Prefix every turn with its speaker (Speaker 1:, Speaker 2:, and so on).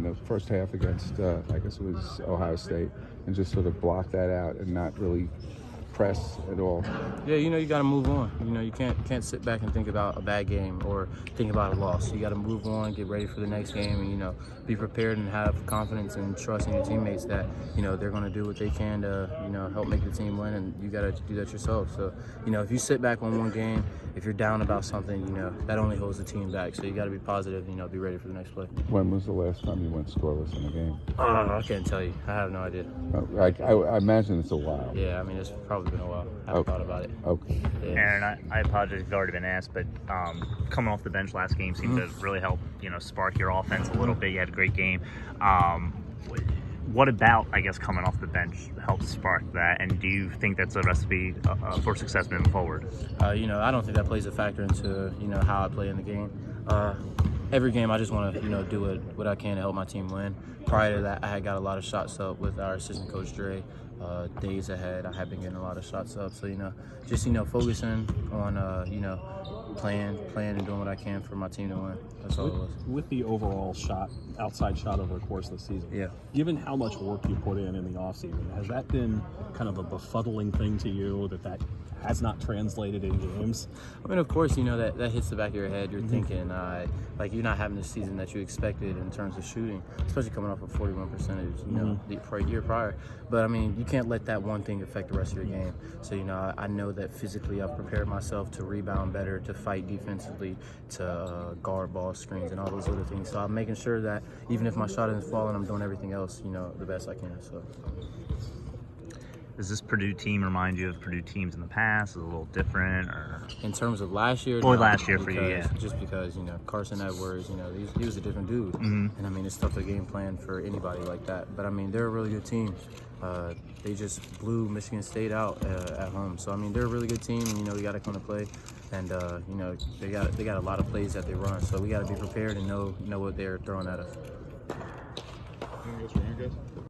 Speaker 1: in the first half against, I guess it was Ohio State, and just sort of block that out and not really press at all.
Speaker 2: Yeah, you got to move on. You can't sit back and think about a bad game or think about a loss. You got to move on, get ready for the next game, and be prepared and have confidence and trust in your teammates that they're going to do what they can to help make the team win, and you got to do that yourself. So if you sit back on one game, if you're down about something, that only holds the team back. So you got to be positive, be ready for the next play.
Speaker 1: When was the last time you went scoreless in a game?
Speaker 2: I can't tell you. I have no idea.
Speaker 1: I imagine it's a while.
Speaker 2: Yeah, I mean, it's probably been a while. I haven't thought about it.
Speaker 1: Okay.
Speaker 2: Yeah.
Speaker 3: Aaron, I apologize if it's already been asked, but coming off the bench last game seemed to really help, spark your offense a little bit. You had a great game. What about, I guess, coming off the bench helps spark that? And do you think that's a recipe for success moving forward?
Speaker 2: I don't think that plays a factor into, how I play in the game. Every game, I just want to, do what I can to help my team win. Prior to that, I had got a lot of shots up with our assistant coach, Dre. Days ahead, I have been getting a lot of shots up. So, just, focusing on, playing and doing what I can for my team to win. That's all it was.
Speaker 4: With the overall outside shot over the course of the season,
Speaker 2: yeah.
Speaker 4: Given how much work you put in the offseason, has that been kind of a befuddling thing to you that has not translated in games?
Speaker 2: I mean, of course, that hits the back of your head. You're thinking, you're not having the season that you expected in terms of shooting, especially coming off a 41%, the year prior. But, I mean, you can't let that one thing affect the rest of your game. So, I know that physically I've prepared myself to rebound better, to fight defensively, to guard ball screens and all those other things. So I'm making sure that even if my shot isn't falling, I'm doing everything else, the best I can. So.
Speaker 3: Does this Purdue team remind you of Purdue teams in the past? Is it a little different, or
Speaker 2: in terms of last year?
Speaker 3: Or last year for you, yeah.
Speaker 2: Just because Carson Edwards, he was a different dude, and I mean it's tough to game plan for anybody like that. But I mean they're a really good team. They just blew Michigan State out at home, so I mean they're a really good team, and we got to come to play, and they got a lot of plays that they run, so we got to be prepared and know what they're throwing at us.